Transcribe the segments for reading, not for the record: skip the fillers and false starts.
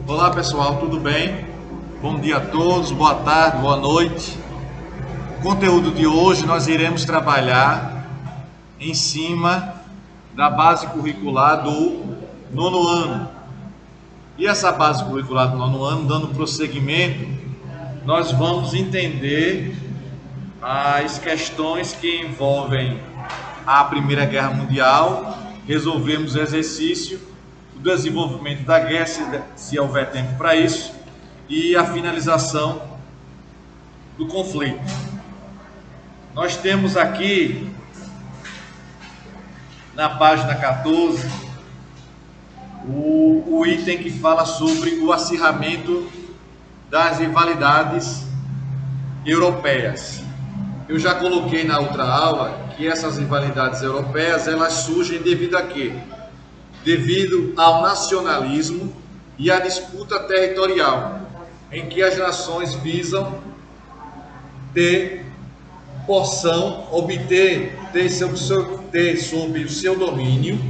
Olá pessoal, tudo bem? Bom dia a todos, boa tarde, boa noite. O conteúdo de hoje nós iremos trabalhar em cima da base curricular do nono ano. E essa base curricular do nono ano, dando prosseguimento, nós vamos entender as questões que envolvem a Primeira Guerra Mundial, resolvemos o exercício, o desenvolvimento da guerra, se houver tempo para isso, e a finalização do conflito. Nós temos aqui, na página 14, o item que fala sobre o acirramento das rivalidades europeias. Eu já coloquei na outra aula que essas rivalidades europeias, elas surgem devido a quê? Devido ao nacionalismo e à disputa territorial, em que as nações visam ter porção, ter sob o seu domínio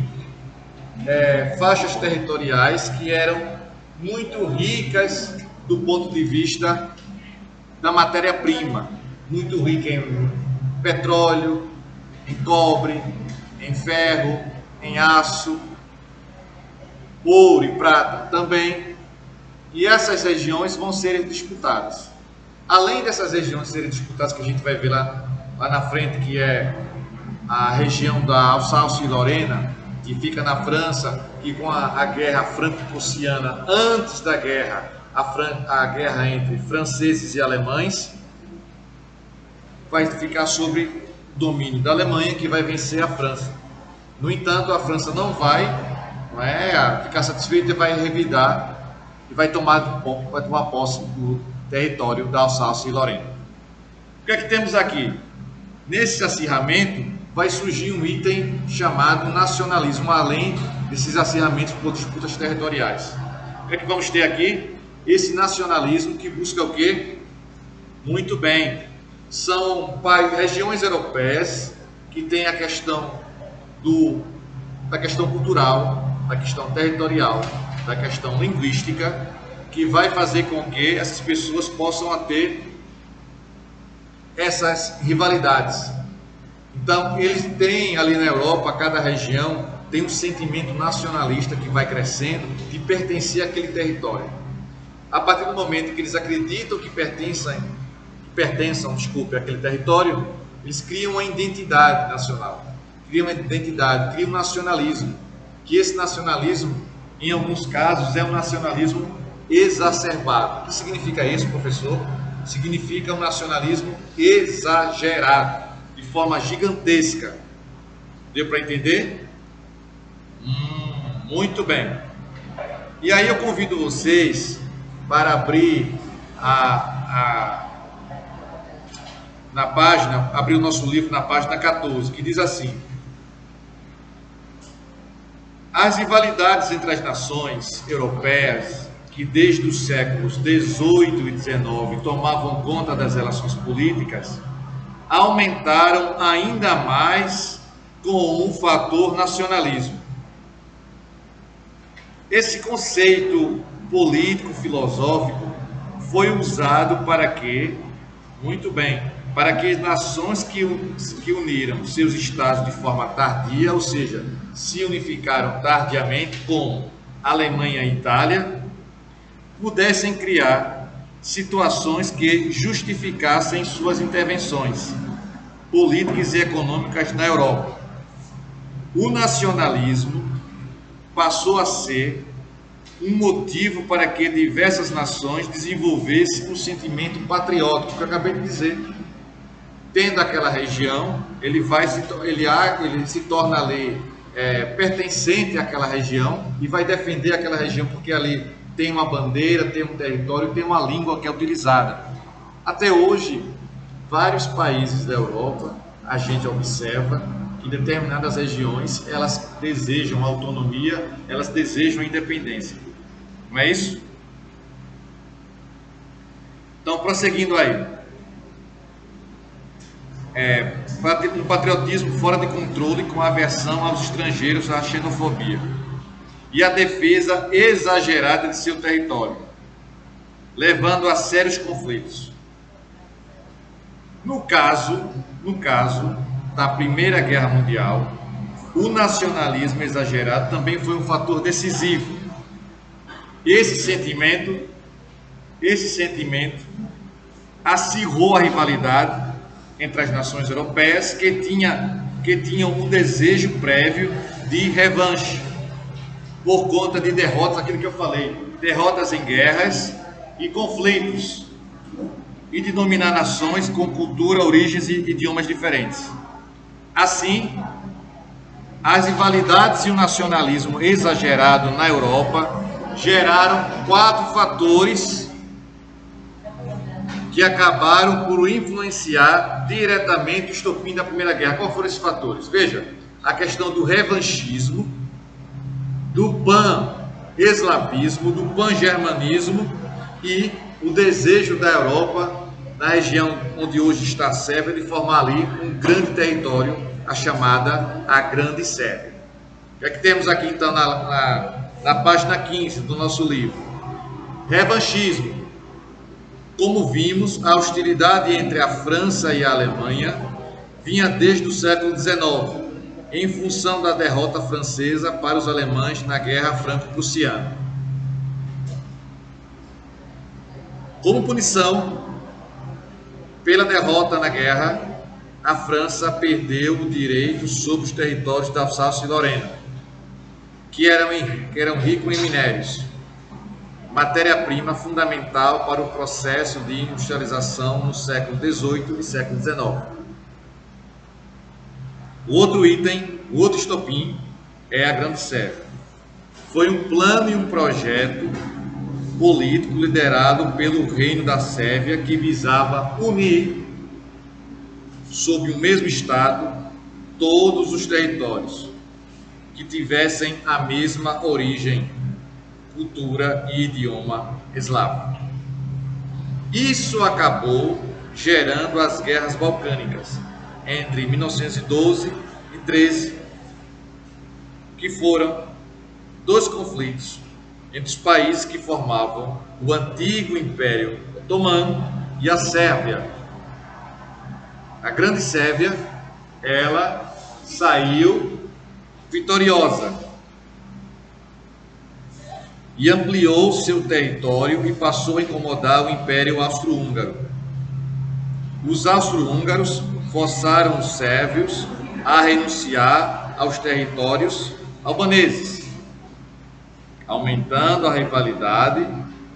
faixas territoriais que eram muito ricas do ponto de vista da matéria-prima, muito rica em petróleo, em cobre, em ferro, em aço, ouro e prata também, e essas regiões vão ser disputadas. Além dessas regiões serem disputadas, que a gente vai ver lá na frente, que é a região da Alsácia-Lorena, que fica na França, que com a guerra franco-prussiana, antes da guerra, a guerra entre franceses e alemães, vai ficar sob domínio da Alemanha, que vai vencer a França. No entanto, a França não vai ficar satisfeita e vai revidar e vai tomar posse do território da Alsácia-Lorena. O que é que temos aqui? Nesse acirramento vai surgir um item chamado nacionalismo, além desses acirramentos por disputas territoriais. O que é que vamos ter aqui? Esse nacionalismo que busca o quê? Muito bem, são regiões europeias que têm a questão da questão cultural, da questão territorial, da questão linguística, que vai fazer com que essas pessoas possam ter essas rivalidades. Então, eles têm ali na Europa, cada região tem um sentimento nacionalista que vai crescendo de pertencer àquele território. A partir do momento que eles acreditam que pertençam àquele território, eles criam uma identidade nacional, criam um nacionalismo, que esse nacionalismo, em alguns casos, é um nacionalismo exacerbado. O que significa isso, professor? Significa um nacionalismo exagerado, de forma gigantesca. Deu para entender? Muito bem. E aí eu convido vocês para abrir abrir o nosso livro na página 14, que diz assim: as rivalidades entre as nações europeias, que desde os séculos XVIII e XIX tomavam conta das relações políticas, aumentaram ainda mais com um fator nacionalismo. Esse conceito político-filosófico foi usado para que, muito bem, para que as nações que uniram seus estados de forma tardia, ou seja, se unificaram tardiamente, como Alemanha e Itália, pudessem criar situações que justificassem suas intervenções políticas e econômicas na Europa. O nacionalismo passou a ser um motivo para que diversas nações desenvolvessem um sentimento patriótico, que eu acabei de dizer. Tendo aquela região, ele se torna ali pertencente àquela região e vai defender aquela região, porque ali tem uma bandeira, tem um território, tem uma língua que é utilizada. Até hoje, vários países da Europa, a gente observa que determinadas regiões, elas desejam autonomia, elas desejam independência. Não é isso? Então, prosseguindo aí. Um patriotismo fora de controle, com aversão aos estrangeiros, à xenofobia. e a defesa exagerada de seu território, levando a sérios conflitos. No caso da Primeira Guerra Mundial, o nacionalismo exagerado também foi um fator decisivo. Esse sentimento acirrou a rivalidade entre as nações europeias que tinham um desejo prévio de revanche por conta de derrotas, aquilo que eu falei, derrotas em guerras e conflitos, e de dominar nações com cultura, origens e idiomas diferentes. Assim, as rivalidades e o nacionalismo exagerado na Europa geraram 4 fatores que acabaram por influenciar diretamente o estopim da Primeira Guerra. Quais foram esses fatores? Veja, a questão do revanchismo, do pan-eslavismo, do pan-germanismo e o desejo da Europa, na região onde hoje está a Sérvia, de formar ali um grande território, a chamada a Grande Sérvia. O que é que temos aqui então na página 15 do nosso livro? Revanchismo. Como vimos, a hostilidade entre a França e a Alemanha vinha desde o século XIX, em função da derrota francesa para os alemães na Guerra Franco-Prussiana. Como punição pela derrota na guerra, a França perdeu o direito sobre os territórios da Alsácia e Lorena, que eram ricos em minérios, matéria-prima fundamental para o processo de industrialização no século XVIII e século XIX. O outro estopim é a Grande Sérvia. Foi um plano e um projeto político liderado pelo Reino da Sérvia que visava unir, sob o mesmo Estado, todos os territórios que tivessem a mesma origem, cultura e idioma eslavo. Isso acabou gerando as guerras balcânicas entre 1912 e 13, que foram 2 conflitos entre os países que formavam o antigo Império Otomano e a Sérvia. A Grande Sérvia, ela saiu vitoriosa e ampliou seu território e passou a incomodar o Império Austro-Húngaro. Os austro-húngaros forçaram os sérvios a renunciar aos territórios albaneses, aumentando a rivalidade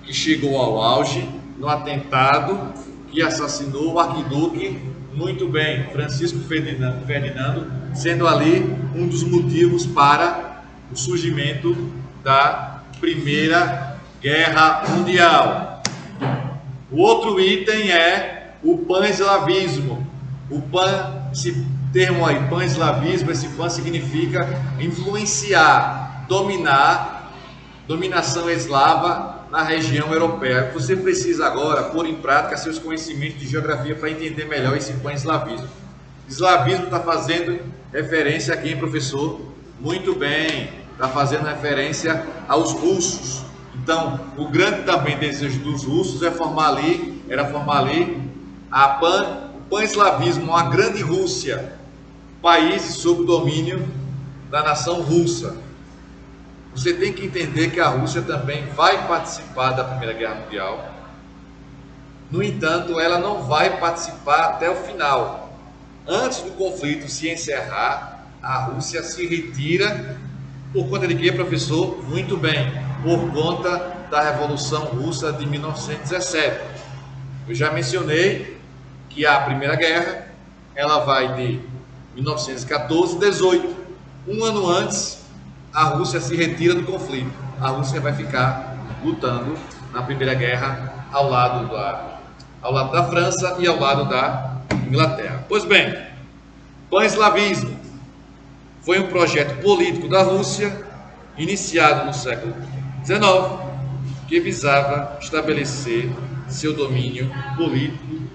que chegou ao auge no atentado que assassinou o arquiduque, muito bem, Francisco Ferdinando, sendo ali um dos motivos para o surgimento da Primeira Guerra Mundial. O outro item é o pan-eslavismo. Esse termo aí, pan-eslavismo, esse pan significa influenciar, dominação eslava na região europeia. Você precisa agora pôr em prática seus conhecimentos de geografia para entender melhor esse pan-eslavismo. Eslavismo está fazendo referência a quem, professor? Muito bem, está fazendo referência aos russos. Então, o grande também desejo dos russos era formar ali o pan-eslavismo, uma grande Rússia, países sob o domínio da nação russa. Você tem que entender que a Rússia também vai participar da Primeira Guerra Mundial. No entanto, ela não vai participar até o final. Antes do conflito se encerrar, a Rússia se retira por conta de quê, professor? Muito bem, por conta da Revolução Russa de 1917. Eu já mencionei que a Primeira Guerra, ela vai de 1914 a 18. Um ano antes, a Rússia se retira do conflito. A Rússia vai ficar lutando na Primeira Guerra ao lado da França e ao lado da Inglaterra. Pois bem, pan-eslavismo foi um projeto político da Rússia, iniciado no século XIX, que visava estabelecer seu domínio político